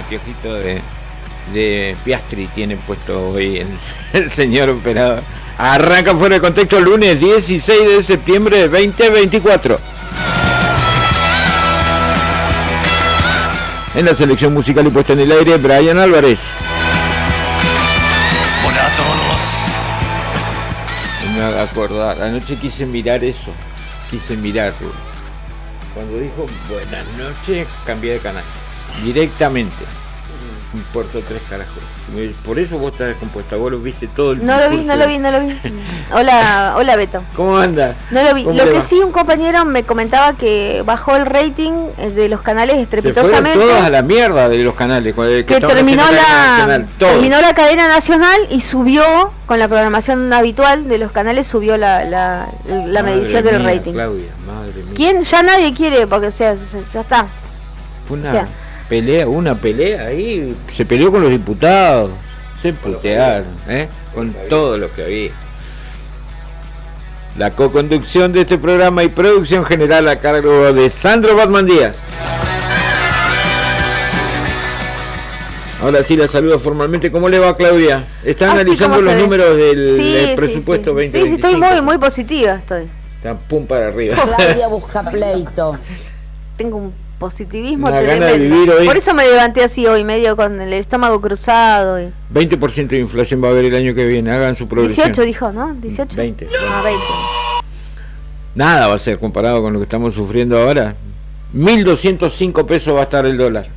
anteojito de Piastri tiene puesto hoy el señor operador. Arranca fuera de contexto lunes 16 de septiembre de 2024. En la selección musical y puesta en el aire, Brian Álvarez. Hola a todos. Me haga acordar, anoche quise mirar eso. Quise mirarlo. Cuando dijo buenas noches, cambié de canal. Directamente. Me importó 3 carajos. Por eso vos estás descompuesta. Vos lo viste todo el No lo vi. Hola Beto. ¿Cómo anda? No lo vi. Lo que sí, un compañero me comentaba que bajó el rating de los canales estrepitosamente. Se fueron todos a la mierda de los canales. Que terminó la cadena nacional y subió, con la programación habitual de los canales, subió la medición del rating. Claudia, madre mía. ¿Quién? Ya nadie quiere, porque ya está. Una pelea ahí, se peleó con los diputados, se putearon, con todo lo que había. La co-conducción de este programa y producción general a cargo de Sandro Batman Díaz. Ahora sí la saludo formalmente. ¿Cómo le va, Claudia? ¿Está analizando los números del presupuesto 2025? Sí, estoy muy positiva, estoy. Está pum para arriba. Claudia busca pleito. Tengo un positivismo una tremendo. Gana de vivir hoy. Por eso me levanté así hoy, medio con el estómago cruzado. 20% de inflación va a haber el año que viene. Hagan su progresión. 18 dijo, ¿no? 18. 20. Ah, 20. Nada va a ser comparado con lo que estamos sufriendo ahora. 1.205 pesos va a estar el dólar.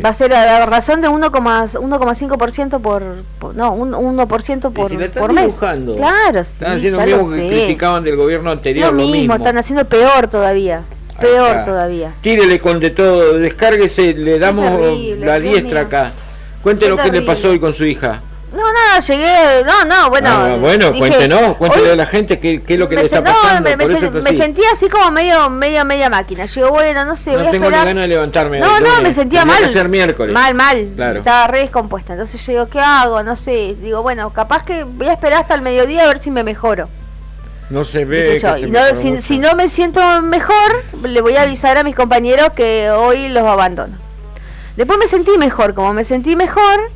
Va a ser a la razón de 1,5% por 1% por mes. Dibujando. Claro, sí. Están haciendo lo mismo que criticaban del gobierno anterior. Lo mismo, están haciendo peor todavía. Todavía. Tírele con de todo, descárguese, le damos terrible, la diestra acá. Cuéntenos qué le pasó hoy con su hija. No, llegué. Bueno, dije, cuéntele a la gente qué es lo que le está pasando. Me sentía así como media máquina. Yo bueno, no sé, voy a esperar. No tengo ni ganas de levantarme. Me sentía mal. Que ser miércoles. Mal. Claro. Estaba re descompuesta. Entonces yo digo, ¿qué hago? No sé. Digo, bueno, capaz que voy a esperar hasta el mediodía a ver si me mejoro. No se ve. Si no me siento mejor, le voy a avisar a mis compañeros que hoy los abandono. Después me sentí mejor. Como me sentí mejor,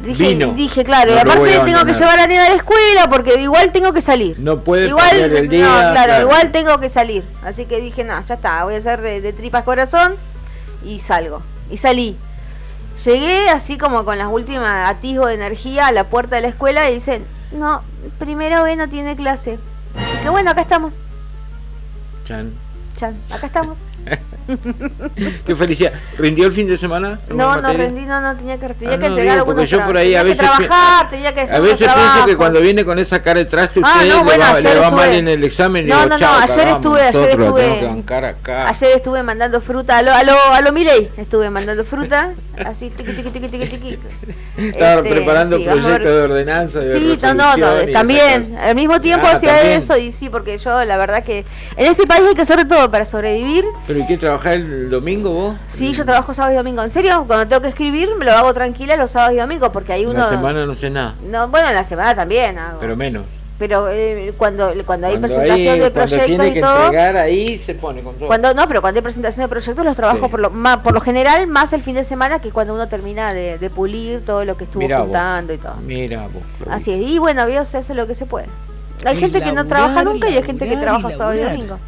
dije claro, y aparte tengo que llevar a la nena a la escuela porque igual tengo que salir. No puede perder el día. Claro, igual tengo que salir. Así que dije, no, ya está, voy a hacer de tripas corazón y salgo. Y salí. Llegué así como con las últimas atisbos de energía a la puerta de la escuela y dicen, no, primero B no tiene clase. Así que bueno, acá estamos. Chan, acá estamos. Qué felicidad. ¿Rindió el fin de semana? No rendí, tenía que entregar algunos yo por ahí tenía a veces que trabajar, tenía que hacer a veces pienso que cuando viene con esa cara de traste usted le va mal en el examen. Ayer estuve mandando fruta a lo Milei, estuve mandando fruta así tiqui. Estaba preparando proyectos de ordenanza, también al mismo tiempo hacía eso y sí, porque yo la verdad que en este país hay que hacer de todo para sobrevivir. ¿Pero y qué, trabajar el domingo vos? Sí, yo trabajo sábado y domingo. ¿En serio? Cuando tengo que escribir me lo hago tranquila los sábados y domingos porque hay uno... En la semana no sé nada. No, bueno, en la semana también hago. Pero menos. Pero cuando hay presentación de proyectos tiene que y todo... entregar, ahí se pone con todo. Pero cuando hay presentación de proyectos los trabajo por lo general más el fin de semana, que cuando uno termina de pulir todo lo que estuvo juntando y todo. Mira vos, así es. Y bueno, se hace lo que se puede. Hay gente que no trabaja nunca y hay gente que trabaja sábado y domingo.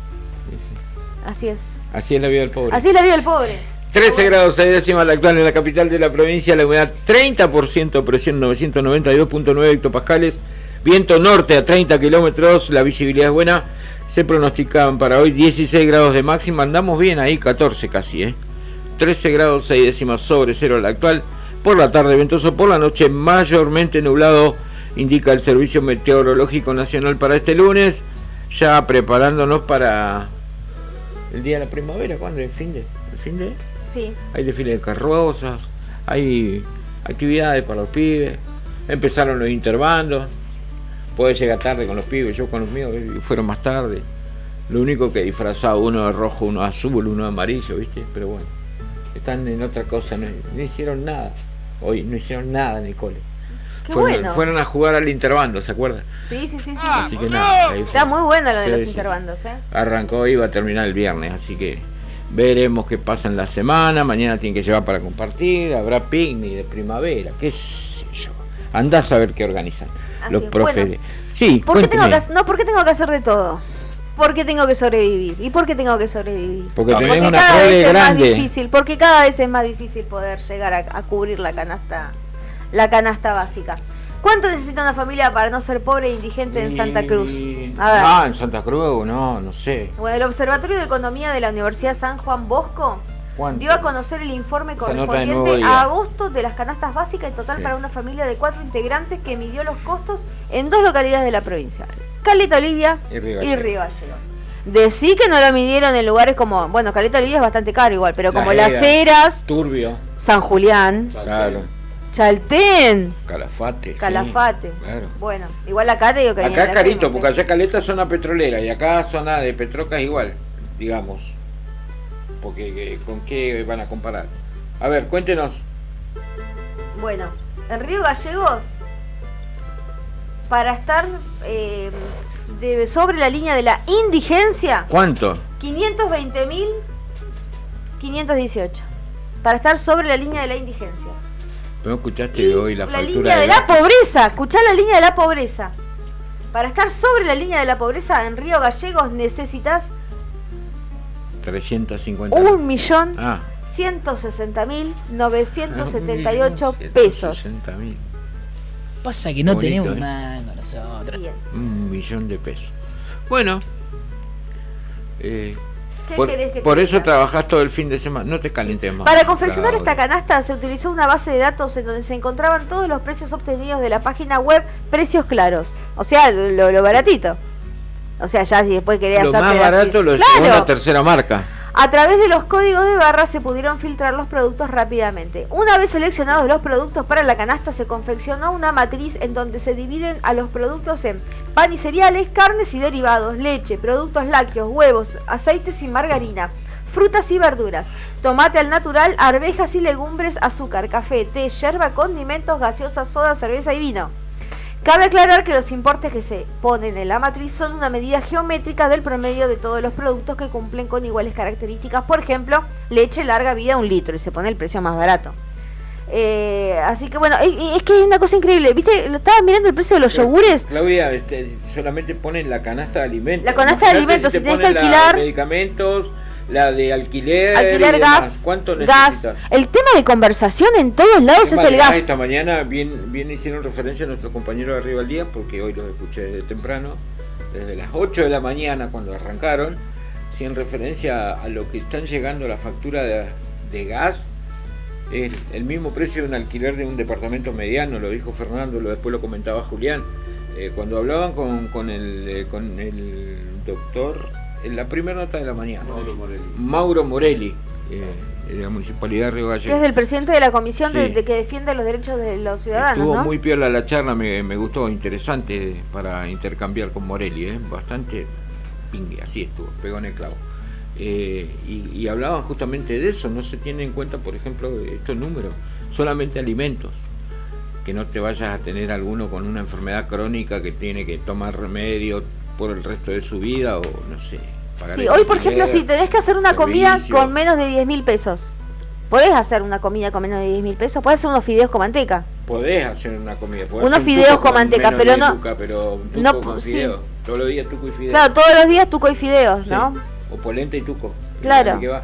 Así es. Así es la vida del pobre. 13 grados 6 décimas la actual en la capital de la provincia, la humedad 30%, presión 992.9 hectopascales, viento norte a 30 kilómetros, la visibilidad es buena, se pronosticaban para hoy 16 grados de máxima, andamos bien ahí, 14 casi, 13 grados 6 décimas sobre cero la actual, por la tarde ventoso, por la noche mayormente nublado, indica el Servicio Meteorológico Nacional para este lunes, ya preparándonos para... el día de la primavera, ¿cuándo? ¿El fin de? Sí. Hay desfiles de carrozas, hay actividades para los pibes, empezaron los interbandos, podés llegar tarde con los pibes, yo con los míos fueron más tarde, lo único que disfrazado, uno de rojo, uno de azul, uno de amarillo, ¿viste? Pero bueno, están en otra cosa, no hicieron nada, hoy no hicieron nada en el cole. Fueron a jugar al interbando, ¿se acuerdan? Sí. Así que nada, está muy bueno lo de los interbandos, Arrancó y va a terminar el viernes, así que Veremos qué pasa en la semana. Mañana tienen que llevar para compartir. Habrá picnic de primavera. ¿Qué sé yo? Andás a ver qué organizan los profes. Bueno, sí, ¿por qué tengo que hacer de todo? Porque tengo que sobrevivir. ¿Y por qué tengo que sobrevivir? Porque tenés porque una cada vez prole es grande. más difícil, porque cada vez es más difícil poder llegar a cubrir la canasta básica. ¿Cuánto necesita una familia para no ser pobre e indigente en Santa Cruz? A ver. En Santa Cruz, no sé. Bueno, el Observatorio de Economía de la Universidad San Juan Bosco ¿Cuánto? dio a conocer el informe Esa nota de correspondiente Nuevo Día. a agosto de las canastas básicas en total Sí. para una familia de 4 integrantes que midió los costos en 2 localidades de la provincia, Caleta Olivia Y Río y Gallegos. Río Gallegos. Decí que no lo midieron en lugares como, bueno, Caleta Olivia es bastante caro igual, pero como Las Heras, Turbio. San Julián, Claro. Chaltén, Calafate. Calafate. Sí, claro. Bueno, igual acá te digo que Acá viene es la carito, hacemos, porque allá Caleta es zona petrolera y acá zona de Petrocas igual, digamos. Porque ¿con qué van a comparar? A ver, cuéntenos. Bueno, en Río Gallegos, para estar sobre la línea de la indigencia, ¿Cuánto? 520.518. Para estar sobre la línea de la indigencia. ¿No escuchaste Y hoy la la factura línea de gas? la pobreza. Escuchá la línea de la pobreza. Para estar sobre la línea de la pobreza en Río Gallegos necesitas 350. 1.160.978 pesos. 160.000. Pasa que no Bonito, tenemos ¿eh? mango nosotros. Bien. 1.000.000 de pesos. Bueno. ¿Qué Por, querés que te por eso diga? trabajás todo el fin de semana. No te calientes más. Para confeccionar esta Claudia. canasta se utilizó una base de datos en donde se encontraban todos los precios obtenidos de la página web Precios Claros. O sea, lo baratito. O sea, ya si después querés Lo hacerte más la barato, lo de ¡Claro! segunda o tercera marca. A través de los códigos de barra se pudieron filtrar los productos rápidamente. Una vez seleccionados los productos para la canasta, se confeccionó una matriz en donde se dividen a los productos en pan y cereales, carnes y derivados, leche, productos lácteos, huevos, aceites y margarina, frutas y verduras, tomate al natural, arvejas y legumbres, azúcar, café, té, yerba, condimentos, gaseosas, soda, cerveza y vino. Cabe aclarar que los importes que se ponen en la matriz son una medida geométrica del promedio de todos los productos que cumplen con iguales características. Por ejemplo, leche larga vida 1 litro y se pone el precio más barato. Así que bueno, es que es una cosa increíble. ¿Viste? Estaba mirando el precio de los yogures. Claudia, solamente ponen la canasta de alimentos. La canasta de Imagínate alimentos, si si te tenés que ponen alquilar- la de medicamentos, la de alquiler y demás. Gas, ¿Cuánto gas. necesitas? El tema de conversación en todos lados es el gas. Esta mañana bien hicieron referencia a nuestro compañero de Arriba al Día, porque hoy los escuché desde temprano, desde las 8 de la mañana cuando arrancaron, hacían referencia a lo que están llegando la factura de gas. El mismo precio de un alquiler de un departamento mediano, lo dijo Fernando, después lo comentaba Julián. Cuando hablaban con el doctor, en la primera nota de la mañana, Mauro Morelli, de la Municipalidad de Río Que es Gallegos. del presidente de la comisión Sí. de que defiende los derechos de los ciudadanos, Estuvo ¿no? muy piola la charla, me gustó, interesante para intercambiar con Morelli, bastante pingue, así estuvo, pegó en el clavo. Y hablaban justamente de eso, no se tiene en cuenta, por ejemplo, estos números, solamente alimentos, que no te vayas a tener alguno con una enfermedad crónica que tiene que tomar remedio por el resto de su vida o no sé. pagar Sí, el hoy por ejemplo, alquiler, si tenés que hacer una comida servicio. con menos de 10.000 pesos, podés hacer una comida con menos de 10.000 pesos, podés hacer unos fideos con manteca. Podés hacer una comida, podés Unos hacer un fideos tuco con manteca, menos pero de no- yuca, pero un tuco no, con sí. fideos. Todos los días tuco y fideos. Claro, todos los días tuco y fideos, Sí. ¿no? O polenta y tuco. Claro. ¿De qué va?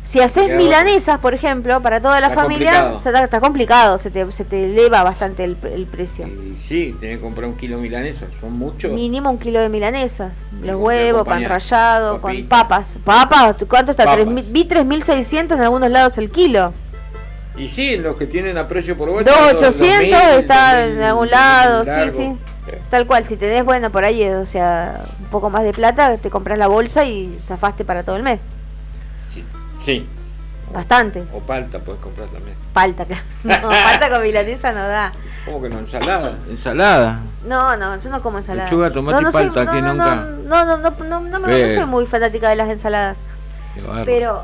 Si haces Queda milanesas, por ejemplo, para toda la Está familia, complicado. está complicado, se te eleva bastante el precio. Y sí, tenés que comprar 1 kilo de milanesa, son muchos. Mínimo 1 kilo de milanesa, Y los con qué huevos, pan acompañar, rallado, con papita. papas. Papas, ¿cuánto está? Papas. Vi 3.600 en algunos lados el kilo. Y sí, los que tienen a precio por vuelta. 2.800 está en algún lado, sí, largo. sí. Tal cual, si tenés, bueno, por ahí, o sea, un poco más de plata, te compras la bolsa y zafaste para todo el mes. Sí, sí. Bastante. O palta puedes comprar también. Palta, claro. No, palta con milanesa no da. ¿Cómo que no? Ensalada. Ensalada. No, yo no como ensalada. Lechuga, tomate y soy- palta, que nunca. No soy muy fanática de las ensaladas. Qué bárbaro. Pero.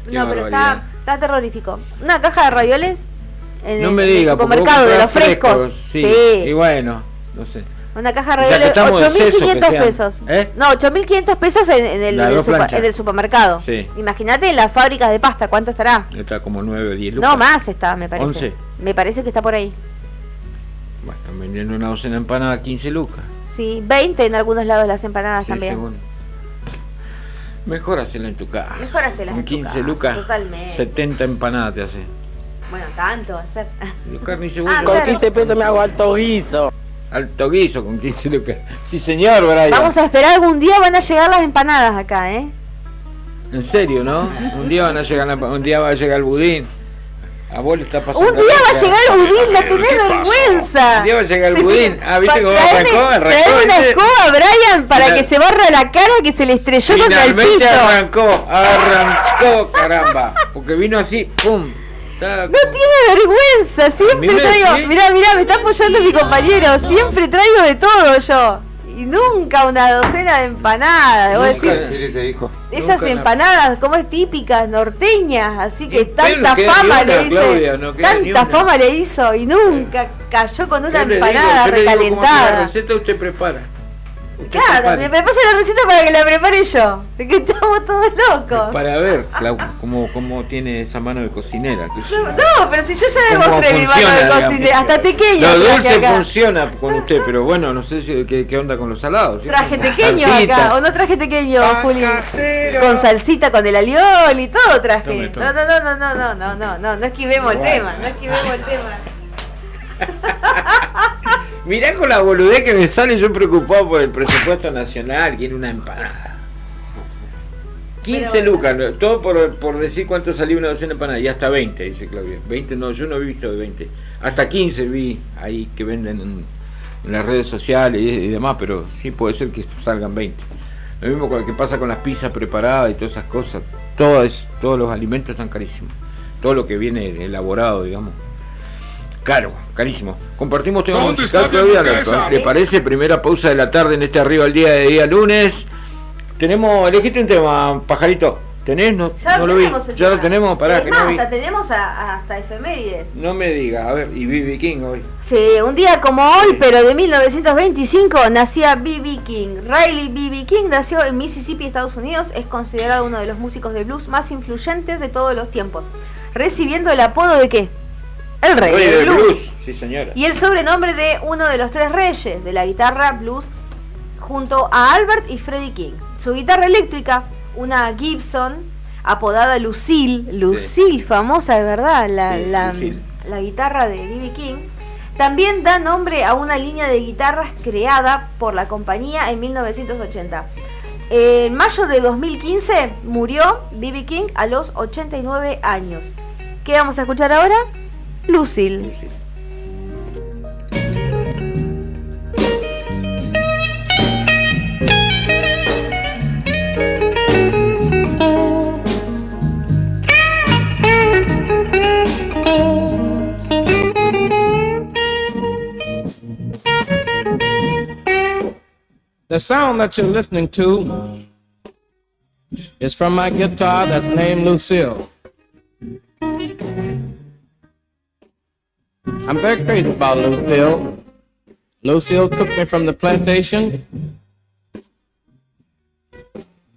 Qué No, pero barbaridad. está terrorífico. Una caja de ravioles en No el, me en el diga, porque supermercado vos de los comprás frescos. Sí. Sí. Y bueno, no sé. Una caja O sea, que ravioles, estamos en exceso, 8.500 que sean. pesos. ¿Eh? No, 8.500 pesos Las dos planchas. en el supermercado. Sí. Imagínate en las fábricas de pasta, ¿cuánto estará? Está como 9 o 10 lucas. No, más está, me parece. 11. Me parece que está por ahí. Bueno, están vendiendo una docena de empanadas a 15 lucas. Sí, 20 en algunos lados las empanadas Sí, también. según. Mejor hacerla en tu casa. Mejor hacerlas Con en tu 15 casa, lucas, totalmente. 70 empanadas te hace. Bueno, tanto va a ser. Y carne y cebolla. Ah, claro. 15 pesos me hago alto guiso. Alto guiso con 15 lucas. Sí, señor, Brian. Vamos a esperar algún día van a llegar las empanadas acá, ¿eh? En serio, ¿no? Un día van a llegar un día va a llegar el budín. A vos le está pasando. Un día va a llegar el budín, no tenés Un vergüenza. día va a llegar el Se budín. te- Ah, ¿viste cómo traeme arrancó? una ¿viste? escoba, Brian, para Mira. que se barra la cara que se le estrelló contra el Finalmente piso. arrancó, caramba. Porque vino así, pum. Está No tiene vergüenza, siempre A mí me traigo. sí. Mirá, me está apoyando mi compañero. Siempre traigo de todo yo. Y nunca una docena de empanadas. Vos Nunca. decís, Sí, se dijo. esas nunca empanadas, como es típicas, norteñas, así que Y pero tanta queda fama ni le una, hizo. Claudia, no queda ni Tanta una. fama le hizo y nunca cayó con una Yo le digo, empanada yo le digo cómo hacer la recalentada. receta usted prepara. Usted Claro, prepare. me pasa la receta para que la prepare yo. Es que estamos todos locos. Para ver, Clau, cómo tiene esa mano de cocinera. Que No, pero si yo ya cómo demostré mi mano funciona, de digamos. cocinera, hasta tequeño Lo traje dulce acá. funciona con usted, pero bueno, no sé qué onda con los salados. ¿sí? Traje tequeño Tartita. acá, o no traje tequeño, Pan Juli. casero. Con salsita, con el aliol y todo traje. Tome. No esquivemos el tema, no esquivemos el tema. Mirá con la boludez que me sale yo preocupado por el presupuesto nacional, quiere una empanada. 15 Pero- lucas, ¿no? Todo por decir cuánto salió una docena de empanadas, y hasta 20, dice Claudia. 20 no, yo no he visto de 20. Hasta 15 vi ahí que venden en las redes sociales y demás, pero sí puede ser que salgan 20. Lo mismo con lo que pasa con las pizzas preparadas y todas esas cosas. Todos los alimentos están carísimos. Todo lo que viene elaborado, digamos. Caro, carísimo. Compartimos tema ¿Dónde musical, está mi Claudia. hamburguesa? ¿Le parece? Primera pausa de la tarde en este Arriba al día lunes. Elegiste un tema, pajarito. ¿Tenés? No, Ya no lo lo vi. tenemos el Ya tema. lo tenemos, pará, Es que más, no vi. hasta tenemos hasta efemérides. No me diga, a ver, y B.B. King hoy. Sí, un día como hoy, pero de 1925, nacía B.B. King. Riley B.B. King nació en Mississippi, Estados Unidos. Es considerado uno de los músicos de blues más influyentes de todos los tiempos, recibiendo el apodo de ¿qué? El rey Rey del del blues. blues, sí señora. Y el sobrenombre de uno de los tres reyes de la guitarra blues, junto a Albert y Freddie King. Su guitarra eléctrica, una Gibson, apodada Lucille, famosa de verdad, Lucille. la guitarra de B.B. King, también da nombre a una línea de guitarras creada por la compañía en 1980. En mayo de 2015 murió B.B. King a los 89 años. ¿Qué vamos a escuchar ahora? Lucille. Sí. The sound that you're listening to is from my guitar that's named Lucille. I'm very crazy about Lucille. Lucille took me from the plantation.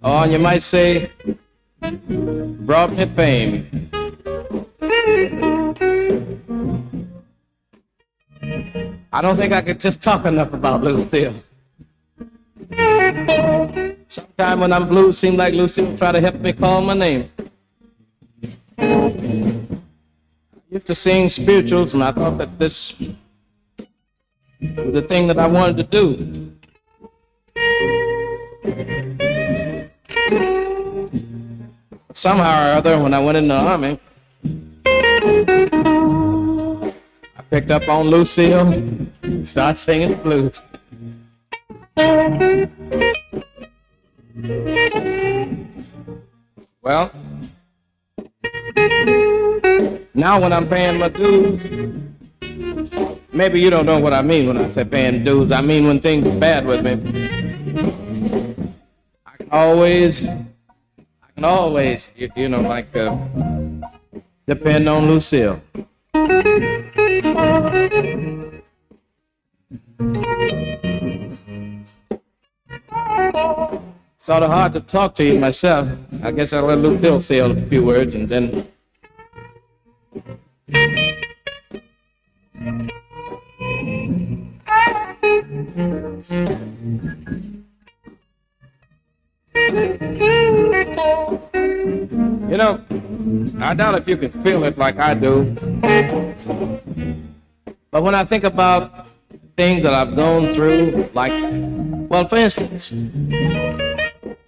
Oh, and you might say, brought me fame. I don't think I could just talk enough about Lucille. Sometime when I'm blue, seem like Lucille try to help me call my name. I used to sing spirituals, and I thought that this was the thing that I wanted to do. Somehow or other, when I went in the army, I picked up on Lucille, started singing the blues. Well, now when I'm paying my dues, maybe you don't know what I mean when I say paying dues. I mean when things are bad with me. I can always, you know, like, depend on Lucille. sort of hard to talk to you myself. I guess I'll let Lucille say a few words and then. You know, I doubt if you can feel it like I do. But when I think about things that I've gone through, like, well, for instance,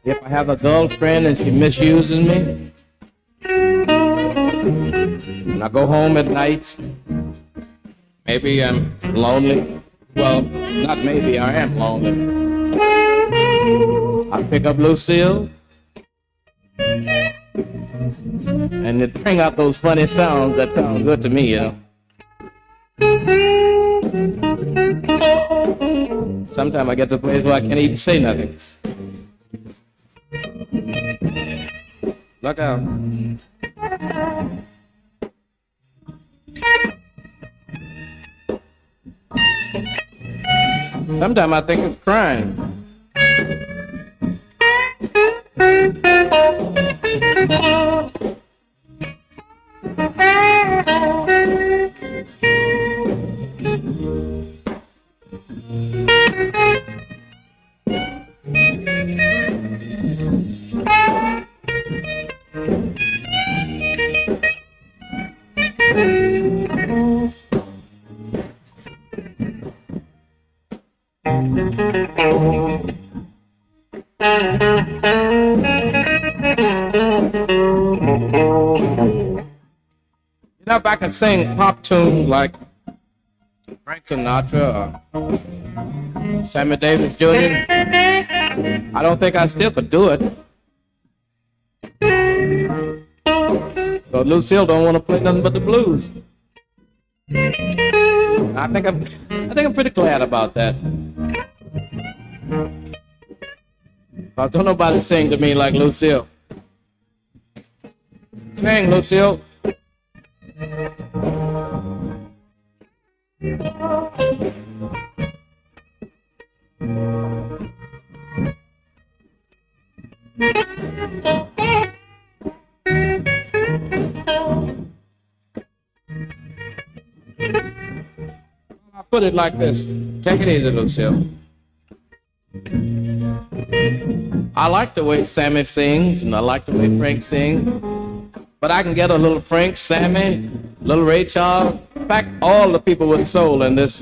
if I have a girlfriend and she misuses me, and I go home at night, maybe I'm lonely. Well, not maybe, I am lonely. I pick up Lucille, and it bring out those funny sounds that sound good to me, you know. Sometimes I get to a place where I can't even say nothing. Look out. Sometimes I think it's crying. You know, if I could sing pop tunes like Frank Sinatra or Sammy Davis Jr., I don't think I still could do it. But Lucille don't want to play nothing but the blues. I think I'm pretty glad about that. Cause don't nobody sing to me like Lucille. Sing, Lucille. I'll put it like this. Take it easy, Lucille. I like the way Sammy sings, and I like the way Frank sings. But I can get a little Frank, Sammy, little Ray Charles. In fact, all the people with soul in this.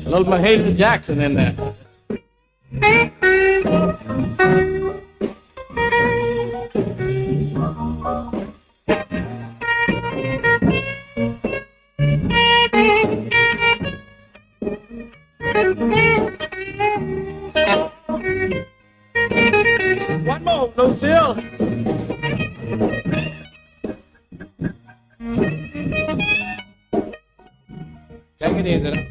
A little Mahalia Jackson in there. One more, Lucille. Take it easy.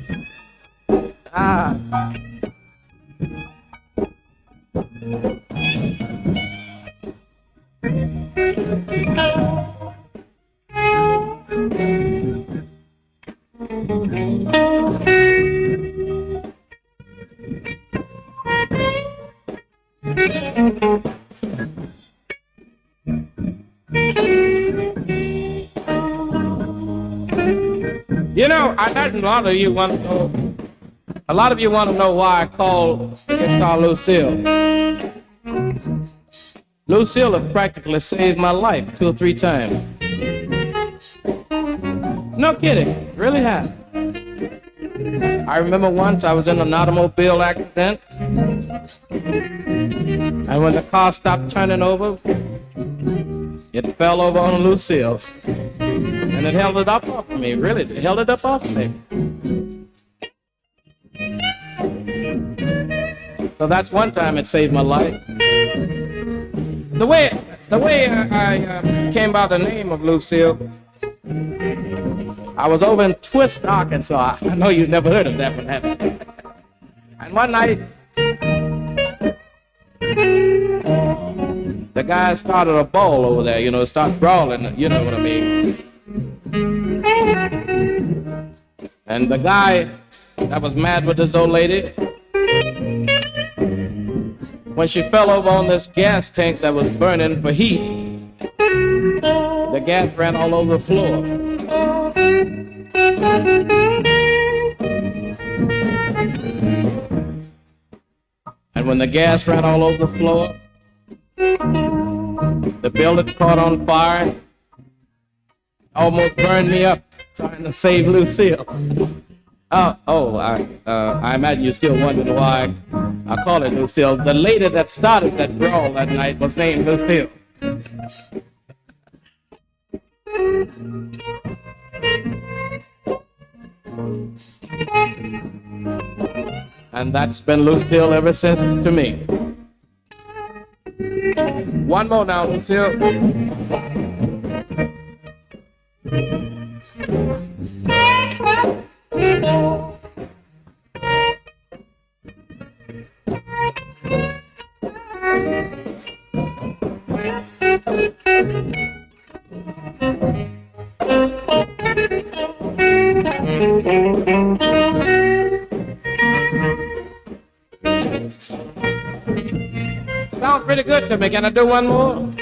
You know, I imagine a lot of you want to know. A lot of you want to know why I call guitar Lucille. Lucille has practically saved my life 2 or 3 times. No kidding, really have. I remember once I was in an automobile accident, and when the car stopped turning over, it fell over on Lucille, and it held it up off of me. Really, it held it up off of me. So that's one time it saved my life. The way I came by the name of Lucille, I was over in Twist, Arkansas. I know you've never heard of that one, have you? And one night, The guy started a ball over there, you know, start brawling, you know what I mean. And the guy that was mad with this old lady, when she fell over on this gas tank that was burning for heat, the gas ran all over the floor. And when the gas ran all over the floor, the building caught on fire, almost burned me up trying to save Lucille. I imagine you're still wondering why I call it Lucille. The lady that started that brawl that night was named Lucille. And that's been Lucille ever since to me. One more now, Lucille. Sounds pretty good to me. Can I do one more?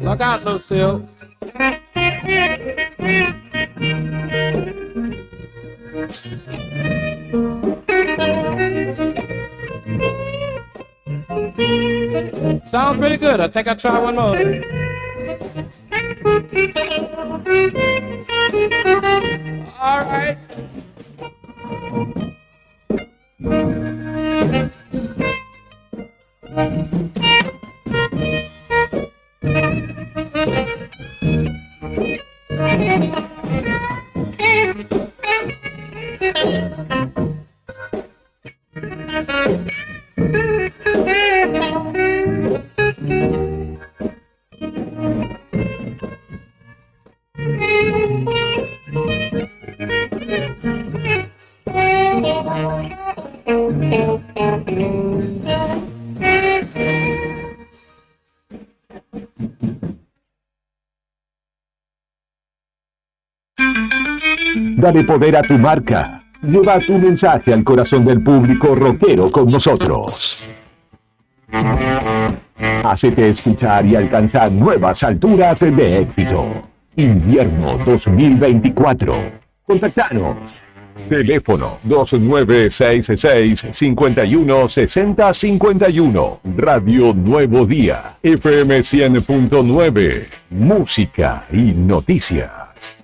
Look out, Lucille. Sounds pretty good. I think I'll try one more. All right. Dale poder a tu marca. Lleva tu mensaje al corazón del público rockero con nosotros. Hacete escuchar y alcanzar nuevas alturas de éxito. Invierno 2024. Contactanos. Teléfono 2966-516051. Radio Nuevo Día. FM 100.9. Música y noticias.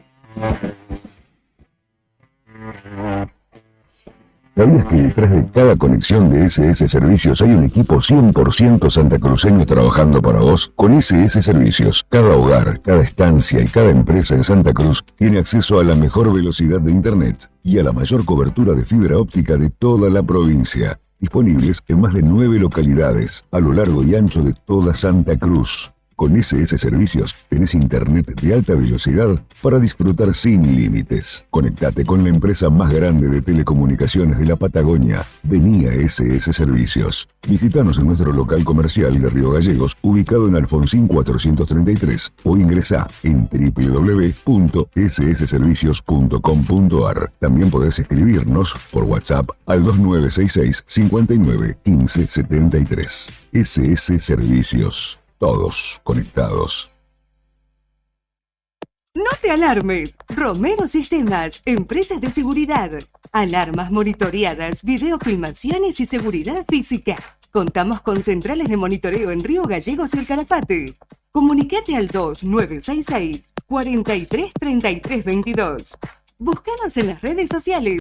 ¿Sabías que detrás de cada conexión de SS Servicios hay un equipo 100% santacruceño trabajando para vos? Con SS Servicios, cada hogar, cada estancia y cada empresa en Santa Cruz tiene acceso a la mejor velocidad de Internet y a la mayor cobertura de fibra óptica de toda la provincia, disponibles en más de 9 localidades a lo largo y ancho de toda Santa Cruz. Con SS Servicios tenés internet de alta velocidad para disfrutar sin límites. Conectate con la empresa más grande de telecomunicaciones de la Patagonia. Vení a SS Servicios. Visítanos en nuestro local comercial de Río Gallegos, ubicado en Alfonsín 433, o ingresá en www.ssservicios.com.ar. También podés escribirnos por WhatsApp al 2966 59 15 73. SS Servicios. Todos conectados. No te alarmes. Romero Sistemas, empresas de seguridad. Alarmas monitoreadas, videofilmaciones y seguridad física. Contamos con centrales de monitoreo en Río Gallegos y El Calafate. Comunicate al 2966 43 33 22. Búscanos en las redes sociales.